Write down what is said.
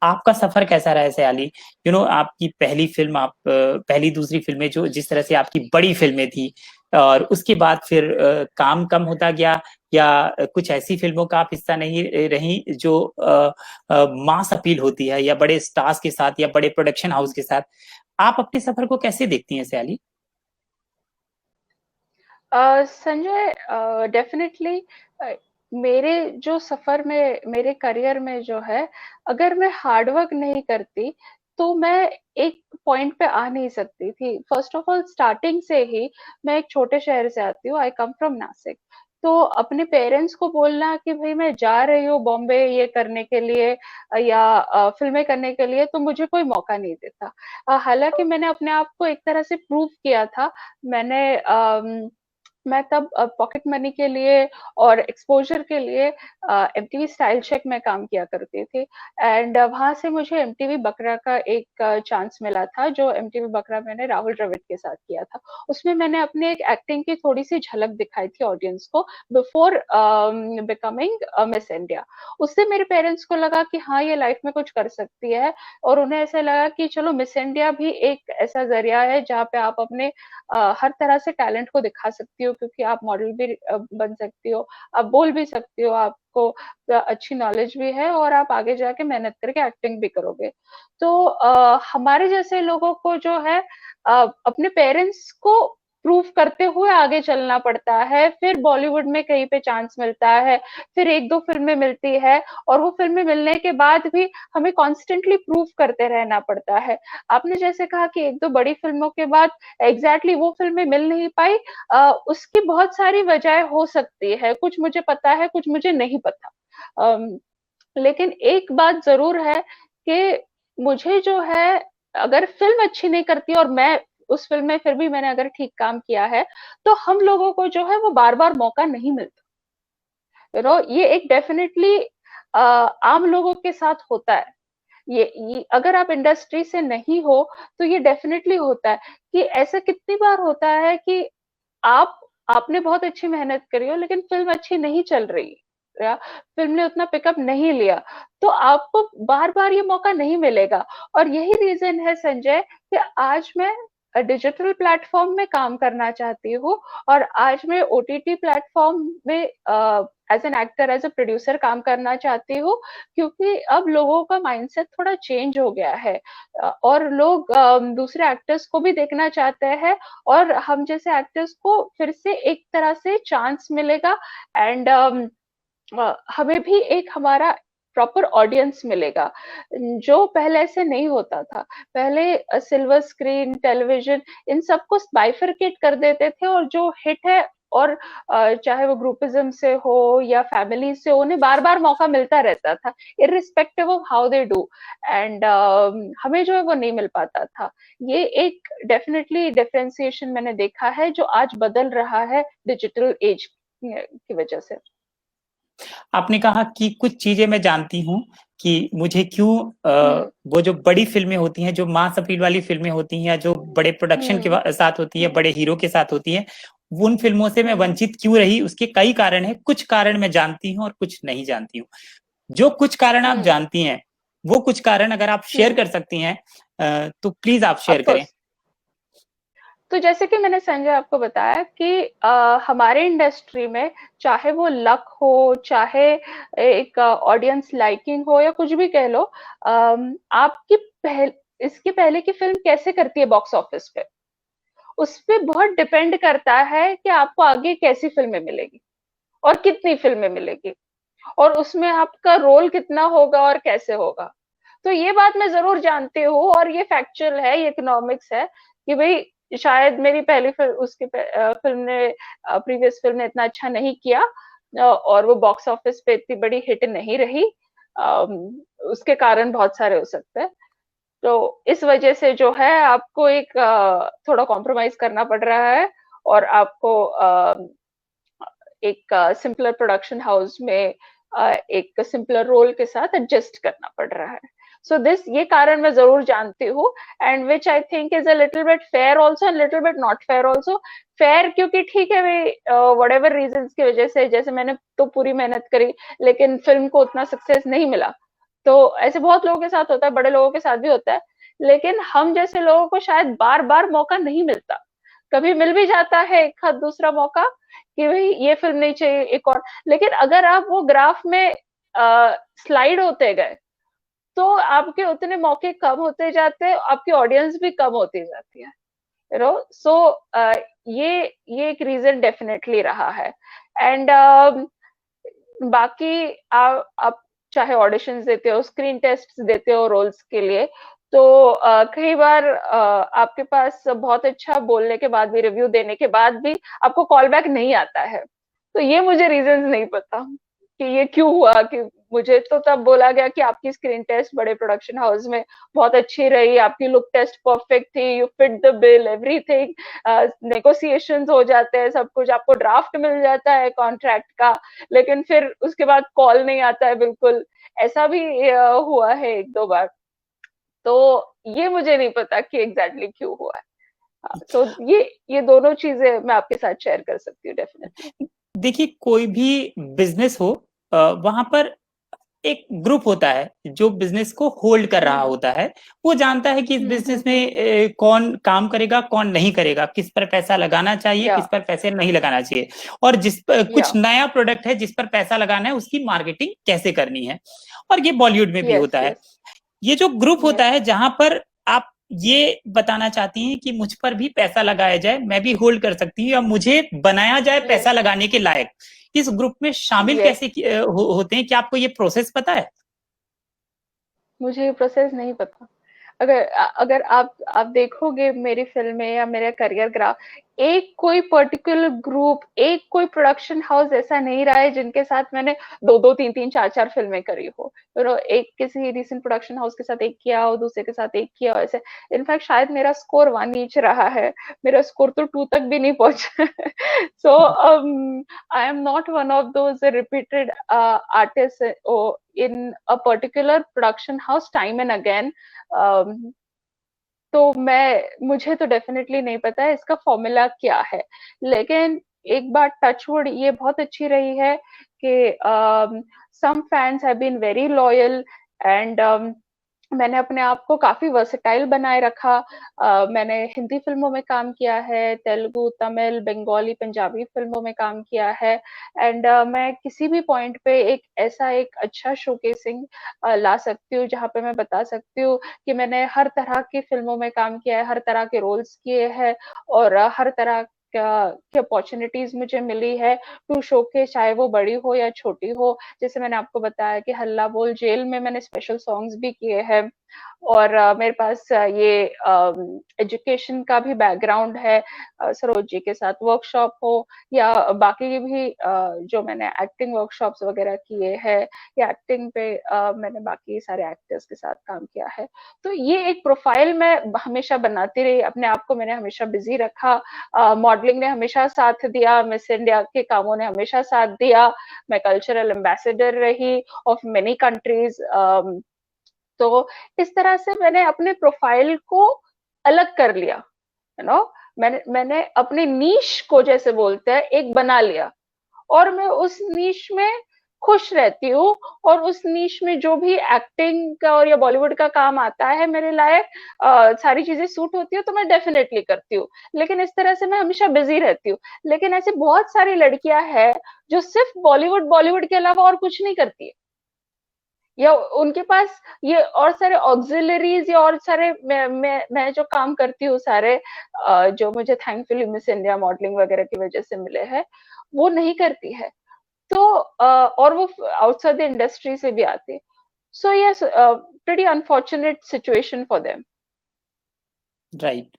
आपका सफर कैसा रहा है सयाली? आपकी पहली फिल्म, आप पहली दूसरी फिल्में जो जिस तरह से आपकी बड़ी फिल्में थी, और उसके बाद फिर काम कम होता गया, या कुछ ऐसी फिल्मों का आप हिस्सा नहीं रही जो मास अपील होती है, या बड़े स्टार्स के साथ या बड़े प्रोडक्शन हाउस के साथ? आप अपने सफर को कैसे देखती हैं सयाली? संजय, डेफिनेटली मेरे जो सफर में, मेरे करियर में जो है, अगर मैं हार्ड वर्क नहीं करती तो मैं एक पॉइंट पे आ नहीं सकती थी। फर्स्ट ऑफ ऑल, स्टार्टिंग से ही मैं एक छोटे शहर से आती हूँ, आई कम फ्रॉम नासिक। तो अपने पेरेंट्स को बोलना कि भाई मैं जा रही हूँ बॉम्बे ये करने के लिए या फिल्में करने के लिए, तो मुझे कोई मौका नहीं देता। हालांकि मैंने अपने आप को एक तरह से प्रूव किया था। मैंने मैं तब पॉकेट मनी के लिए और एक्सपोजर के लिए एमटीवी स्टाइल चेक में काम किया करती थी। एंड वहां से मुझे एमटीवी बकरा का एक चांस मिला था, जो एमटीवी बकरा मैंने राहुल द्रविड़ के साथ किया था। उसमें मैंने अपने एक एक्टिंग की थोड़ी सी झलक दिखाई थी ऑडियंस को, बिफोर बिकमिंग मिस इंडिया। उससे मेरे पेरेंट्स को लगा कि हाँ, ये लाइफ में कुछ कर सकती है। और उन्हें ऐसा लगा कि चलो, मिस इंडिया भी एक ऐसा जरिया है जहाँ पे आप अपने हर तरह से टैलेंट को दिखा सकती हो, क्योंकि आप मॉडल भी बन सकती हो, आप बोल भी सकती हो, आपको अच्छी नॉलेज भी है, और आप आगे जाके मेहनत करके एक्टिंग भी करोगे। तो हमारे जैसे लोगों को जो है अपने पेरेंट्स को प्रूव करते हुए आगे चलना पड़ता है। फिर बॉलीवुड में कहीं पे चांस मिलता है, फिर एक दो फिल्में मिलती है, और वो फिल्में मिलने के बाद भी हमें कॉन्स्टेंटली प्रूव करते रहना पड़ता है। आपने जैसे कहा कि एक दो बड़ी फिल्मों के बाद एग्जैक्टली वो फिल्में मिल नहीं पाई, उसकी बहुत सारी वजह हो सकती है, कुछ मुझे पता है, कुछ मुझे नहीं पता। अम, लेकिन एक बात जरूर है कि मुझे जो है, अगर फिल्म अच्छी नहीं करती और मैं उस फिल्म में फिर भी मैंने अगर ठीक काम किया है, तो हम लोगों को जो है वो बार बार मौका नहीं मिलता। ये एक डेफिनेटली आम लोगों के साथ होता है। ये अगर आप इंडस्ट्री से नहीं हो तो ये डेफिनेटली होता है कि ऐसा कितनी बार होता है कि आप आपने बहुत अच्छी मेहनत करी हो, लेकिन फिल्म अच्छी नहीं चल रही, या फिल्म ने उतना पिकअप नहीं लिया, तो आपको बार बार ये मौका नहीं मिलेगा। और यही रीजन है संजय कि आज मैं डिजिटल प्लेटफॉर्म में काम करना चाहती हूँ, और आज मैं ओटीटी प्लेटफॉर्म में as an actor, as a producer काम करना चाहती हूँ। क्योंकि अब लोगों का माइंडसेट थोड़ा चेंज हो गया है, और लोग दूसरे एक्टर्स को भी देखना चाहते हैं, और हम जैसे एक्टर्स को फिर से एक तरह से चांस मिलेगा। एंड हमें भी एक हमारा प्रॉपर ऑडियंस मिलेगा, जो पहले से नहीं होता था। पहले सिल्वर स्क्रीन टेलीविजन इन सबको बाइफरकेट कर देते थे, और जो हिट है, और चाहे वो ग्रुपिज्म से हो या फैमिली से हो, उन्हें बार बार मौका मिलता रहता था, irrespective of how they do. And हमें जो है वो नहीं मिल पाता था। ये एक डेफिनेटली डिफरेंशिएशन मैंने देखा है, जो आज बदल रहा है डिजिटल एज की वजह से। आपने कहा कि कुछ चीजें मैं जानती हूँ कि मुझे क्यों हम्म। वो जो बड़ी फिल्में होती हैं, जो मास अपील वाली फिल्में होती हैं, या जो बड़े प्रोडक्शन के हम्म। साथ होती है, हम्म। बड़े हीरो के साथ होती है, उन फिल्मों से मैं हम्म। वंचित क्यों रही? उसके कई कारण हैं। कुछ कारण मैं जानती हूँ और कुछ नहीं जानती हूँ। जो कुछ कारण आप हम्म। जानती हैं, वो कुछ कारण अगर आप शेयर हम्म। कर सकती हैं, तो प्लीज आप शेयर ऑफ करें। कोर्स। तो जैसे कि मैंने संजय आपको बताया कि हमारे इंडस्ट्री में, चाहे वो लक हो, चाहे एक ऑडियंस लाइकिंग हो, या कुछ भी कह लो, आपकी इसके पहले की फिल्म कैसे करती है बॉक्स ऑफिस पे, उस पे बहुत डिपेंड करता है कि आपको आगे कैसी फिल्में मिलेगी और कितनी फिल्में मिलेगी, और उसमें आपका रोल कितना होगा और कैसे होगा। तो ये बात मैं जरूर जानती हूँ, और ये फैक्चुअल है, ये इकोनॉमिक्स है, कि भाई शायद मेरी पहली फिल्म, फिल्म ने, प्रीवियस फिल्म ने इतना अच्छा नहीं किया, और वो बॉक्स ऑफिस पे इतनी बड़ी हिट नहीं रही। अम, उसके कारण बहुत सारे हो सकते हैं। तो इस वजह से जो है आपको एक थोड़ा कॉम्प्रोमाइज करना पड़ रहा है, और आपको एक सिंपलर प्रोडक्शन हाउस में एक सिंपलर रोल के साथ एडजस्ट करना पड़ रहा है। सो दिस, ये कारण मैं जरूर जानती हूँ, and which I think is a little bit fair also and little bit not fair also. Fair क्योंकि ठीक है भाई, वट एवर रीजन की वजह से, जैसे मैंने तो पूरी मेहनत करी, लेकिन फिल्म को उतना सक्सेस नहीं मिला, तो ऐसे बहुत लोगों के साथ होता है, बड़े लोगों के साथ भी होता है, लेकिन हम जैसे लोगों को शायद बार बार मौका नहीं मिलता। कभी मिल भी जाता है एक आध दूसरा मौका कि भाई ये फिल्म नहीं चाहिए, एक और। लेकिन अगर आप वो ग्राफ में स्लाइड होते गए, तो आपके उतने मौके कम होते जाते हैं, आपकी ऑडियंस भी कम होती जाती है, यू नो। सो ये ये एक रीजन डेफिनेटली रहा है। एंड बाकी आप चाहे ऑडिशंस देते हो, स्क्रीन टेस्ट देते हो रोल्स के लिए, तो कई बार आपके पास बहुत अच्छा बोलने के बाद भी, रिव्यू देने के बाद भी आपको कॉल बैक नहीं आता है। तो ये मुझे रीजंस नहीं पता कि ये क्यों हुआ। कि मुझे तो तब बोला गया कि आपकी स्क्रीन टेस्ट बड़े प्रोडक्शन हाउस में बहुत अच्छी रही, आपकी लुक टेस्ट परफेक्ट थी, you fit the bill, everything, negotiations हो जाते हैं, सब कुछ, आपको ड्राफ्ट मिल जाता है कॉन्ट्रैक्ट का, लेकिन फिर उसके बाद कॉल नहीं आता है बिल्कुल। ऐसा भी हुआ है एक दो बार। तो ये मुझे नहीं पता कि एग्जैक्टली क्यों हुआ है। तो ये दोनों चीजें मैं आपके साथ शेयर कर सकती हूँ डेफिनेटली। देखिए, कोई भी बिजनेस हो, वहां पर एक ग्रुप होता है जो बिजनेस को होल्ड कर रहा हम्म होता है। वो जानता है कि इस बिजनेस हम्म। में कौन काम करेगा, कौन नहीं करेगा, किस पर पैसा लगाना चाहिए, या किस पर पैसे नहीं लगाना चाहिए, और जिस पर या कुछ नया प्रोडक्ट है जिस पर पैसा लगाना है उसकी मार्केटिंग कैसे करनी है। और ये बॉलीवुड में भी यस होता है। यस ये जो ग्रुप होता यस। है जहां पर आप ये बताना चाहती हैं कि मुझ पर भी पैसा लगाया जाए, मैं भी होल्ड कर सकती हूँ, या मुझे बनाया जाए पैसा यस लगाने के लायक, इस ग्रुप में शामिल यस। कैसे होते हैं? क्या आपको ये प्रोसेस पता है? मुझे ये प्रोसेस नहीं पता। अगर आप देखोगे मेरी फिल्में या मेरा करियर ग्राफ, एक कोई पर्टिकुलर ग्रुप, एक कोई प्रोडक्शन हाउस ऐसा नहीं रहा है जिनके साथ मैंने दो दो तीन तीन चार चार फिल्में करी हो। एक किसी रिसेंट प्रोडक्शन हाउस के साथ एक किया हो, दूसरे के साथ एक किया हो, ऐसे। इनफैक्ट शायद मेरा स्कोर 1 ईच रहा है, मेरा स्कोर तो 2 तक भी नहीं पहुंचा। So I am not one of those repeated artist in a particular production house time and again. तो मुझे तो डेफिनेटली नहीं पता है इसका फॉर्मूला क्या है। लेकिन एक बात टचवुड ये बहुत अच्छी रही है कि some fans have been very loyal. And मैंने अपने आप को काफी वर्सेटाइल बनाए रखा। मैंने हिंदी फिल्मों में काम किया है, तेलुगु, तमिल, बंगाली, पंजाबी फिल्मों में काम किया है। एंड मैं किसी भी पॉइंट पे एक अच्छा शोकेसिंग ला सकती हूँ, जहाँ पे मैं बता सकती हूँ कि मैंने हर तरह की फिल्मों में काम किया है, हर तरह के रोल्स किए हैं, और हर तरह की अपॉर्चुनिटीज मुझे मिली है टू शोकेस, चाहे वो बड़ी हो या छोटी हो। जैसे मैंने आपको बताया कि हल्ला बोल जेल में मैंने स्पेशल सॉन्ग्स भी किए हैं। और मेरे पास ये एजुकेशन का भी बैकग्राउंड है। सरोज जी के साथ वर्कशॉप हो, या बाकी भी जो मैंने एक्टिंग वर्कशॉप्स वगैरह किए हैं, या एक्टिंग पे मैंने बाकी सारे एक्टर्स के साथ काम किया है। तो ये एक प्रोफाइल मैं हमेशा बनाती रही, अपने आप को मैंने हमेशा बिजी रखा। मॉडलिंग ने हमेशा साथ दिया, मिस इंडिया के कामों ने हमेशा साथ दिया, मैं कल्चरल एम्बेसडर रही ऑफ मेनी कंट्रीज। तो इस तरह से मैंने अपने प्रोफाइल को अलग कर लिया, मैंने अपने नीश को, जैसे बोलते हैं, एक बना लिया। और मैं उस नीश में खुश रहती हूँ। और उस नीश में जो भी एक्टिंग का और या बॉलीवुड का काम आता है मेरे लायक, सारी चीजें सूट होती है तो मैं डेफिनेटली करती हूँ। लेकिन इस तरह से मैं हमेशा बिजी रहती हूँ। लेकिन ऐसी बहुत सारी लड़कियां हैं जो सिर्फ बॉलीवुड बॉलीवुड के अलावा और कुछ नहीं करती है, या उनके पास ये और सारे ऑक्सिलरीज, या और सारे मैं जो काम करती हूँ सारे, जो मुझे थैंकफुली मिस इंडिया मॉडलिंग वगैरह की वजह से मिले हैं, वो नहीं करती है। तो और वो आउटसाइड द इंडस्ट्री से भी आते हैं। So yes, pretty unfortunate situation for them. Right.